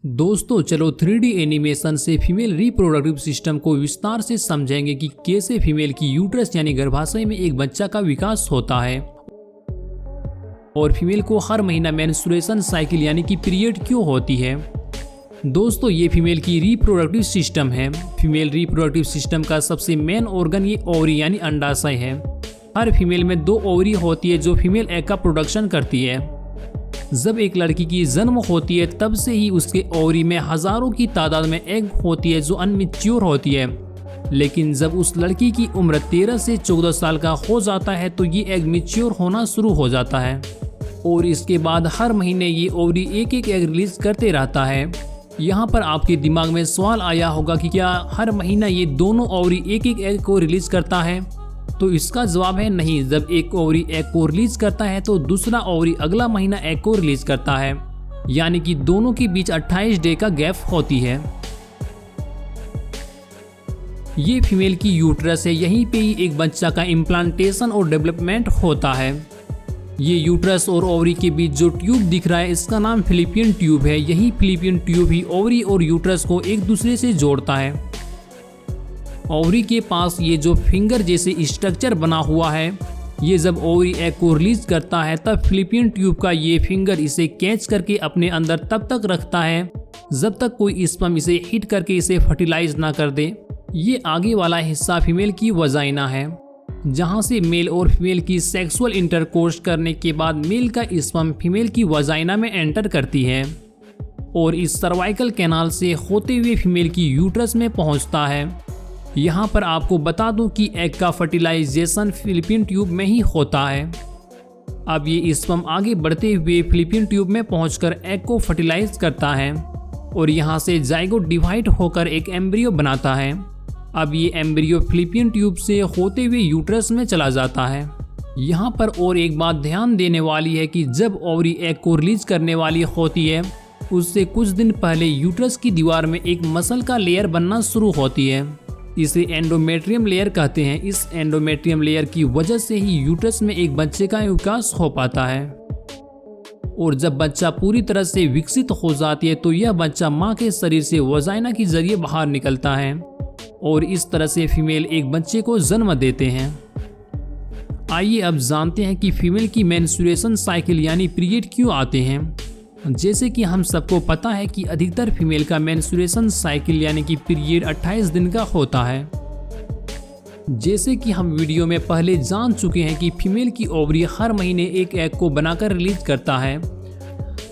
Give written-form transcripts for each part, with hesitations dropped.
दोस्तों चलो 3D animation से फीमेल रिप्रोडक्टिव सिस्टम को विस्तार से समझेंगे कि कैसे फीमेल की यूट्रस यानी गर्भाशय में एक बच्चा का विकास होता है और फीमेल को हर महीना मेंस्ट्रुएशन साइकिल यानी कि पीरियड क्यों होती है। दोस्तों ये फीमेल की रिप्रोडक्टिव सिस्टम है। फीमेल रिप्रोडक्टिव सिस्टम का सबसे मेन ऑर्गन ये ओवरी यानी अंडाशय है। हर फीमेल में 2 ओवरी होती है जो फीमेल एग का प्रोडक्शन करती है। जब एक लड़की की जन्म होती है तब से ही उसके ओवरी में हजारों की तादाद में एग होती है जो अनमेच्योर होती है, लेकिन जब उस लड़की की उम्र 13 से 14 साल का हो जाता है तो ये एग मैच्योर होना शुरू हो जाता है और इसके बाद हर महीने ये ओवरी एक एक एग रिलीज करते रहता है। यहाँ पर आपके दिमाग में सवाल आया होगा कि क्या हर महीना ये दोनों ओवरी एक एक एग को रिलीज करता है? तो इसका जवाब है नहीं। जब एक ओवरी एग को रिलीज करता है तो दूसरा ओवरी अगला महीना एग को रिलीज करता है, यानी कि दोनों के बीच 28 डे का गैप होती है। ये फीमेल की यूट्रस है, यहीं पे ही एक बच्चा का इम्प्लांटेशन और डेवलपमेंट होता है। ये यूट्रस और ओवरी के बीच जो ट्यूब दिख रहा है इसका नाम फिलिपियन ट्यूब है। यही फिलिपियन ट्यूब ही ओवरी और यूट्रस को एक दूसरे से जोड़ता है। ओवरी के पास ये जो फिंगर जैसे स्ट्रक्चर बना हुआ है, ये जब ओवरी एग को रिलीज करता है तब फिलिपियन ट्यूब का ये फिंगर इसे कैच करके अपने अंदर तब तक रखता है जब तक कोई स्पर्म इसे हिट करके इसे फर्टिलाइज ना कर दे। ये आगे वाला हिस्सा फीमेल की वजाइना है, जहाँ से मेल और फीमेल की सेक्सुअल इंटरकोर्स करने के बाद मेल का स्पर्म फीमेल की वजाइना में एंटर करती है और इस सर्वाइकल कैनाल से होते हुए फीमेल की यूट्रस में पहुँचता है। यहाँ पर आपको बता दूं कि एग का फर्टिलाइजेशन फिलिपियन ट्यूब में ही होता है। अब ये स्पर्म आगे बढ़ते हुए फिलिपियन ट्यूब में पहुंचकर एग को फर्टिलाइज करता है और यहाँ से जाइगोट डिवाइड होकर एक एम्ब्रियो बनाता है। अब ये एम्ब्रियो फिलिपियन ट्यूब से होते हुए यूट्रस में चला जाता है। यहाँ पर और एक बात ध्यान देने वाली है कि जब ओवरी एग को रिलीज करने वाली होती है उससे कुछ दिन पहले यूट्रस की दीवार में एक मसल का लेयर बनना शुरू होती है। इसे एंडोमेट्रियम लेयर कहते हैं। इस एंडोमेट्रियम लेयर की वजह से ही यूट्रस में एक बच्चे का विकास हो पाता है और जब बच्चा पूरी तरह से विकसित हो जाती है तो यह बच्चा मां के शरीर से वजाइना के जरिए बाहर निकलता है और इस तरह से फीमेल एक बच्चे को जन्म देते हैं। आइए अब जानते हैं कि फीमेल की मेंस्ट्रुएशन साइकिल यानी पीरियड क्यों आते हैं। जैसे कि हम सबको पता है कि अधिकतर फीमेल का मेंस्ट्रुएशन साइकिल यानी कि पीरियड 28 दिन का होता है। जैसे कि हम वीडियो में पहले जान चुके हैं कि फीमेल की ओवरी हर महीने एक एग को बनाकर रिलीज करता है।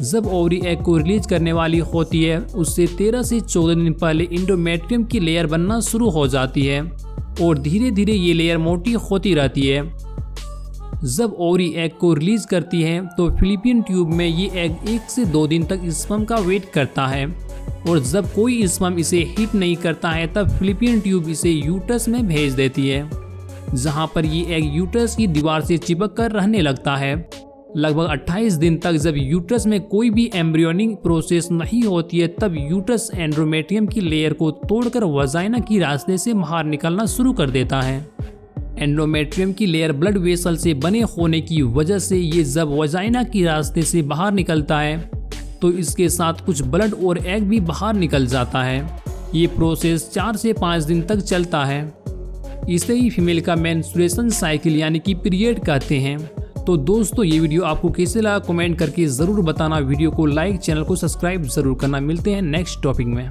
जब ओवरी एग को रिलीज करने वाली होती है उससे 13 से 14 दिन पहले एंडोमेट्रियम की लेयर बनना शुरू हो जाती है और धीरे धीरे ये लेयर मोटी होती रहती है। जब ओवरी एग को रिलीज करती है तो फिलिपियन ट्यूब में ये एग 1 से 2 दिन तक स्पर्म का वेट करता है और जब कोई स्पर्म इसे हिट नहीं करता है तब फिलिपियन ट्यूब इसे यूट्रस में भेज देती है, जहाँ पर ये एग यूट्रस की दीवार से चिपक कर रहने लगता है लगभग 28 दिन तक। जब यूट्रस में कोई भी एम्ब्रियोनिक प्रोसेस नहीं होती है तब यूट्रस एंडोमेट्रियम की लेयर को तोड़कर वजाइना की रास्ते से बाहर निकलना शुरू कर देता है। एंडोमेट्रियम की लेयर ब्लड वेसल से बने होने की वजह से ये जब वजाइना की रास्ते से बाहर निकलता है तो इसके साथ कुछ ब्लड और एग भी बाहर निकल जाता है। ये प्रोसेस 4 से 5 दिन तक चलता है। इसे ही फीमेल का मेंस्ट्रुएशन साइकिल यानी कि पीरियड कहते हैं। तो दोस्तों ये वीडियो आपको कैसे लगा कमेंट करके ज़रूर बताना। वीडियो को लाइक, चैनल को सब्सक्राइब ज़रूर करना। मिलते हैं नेक्स्ट टॉपिक में।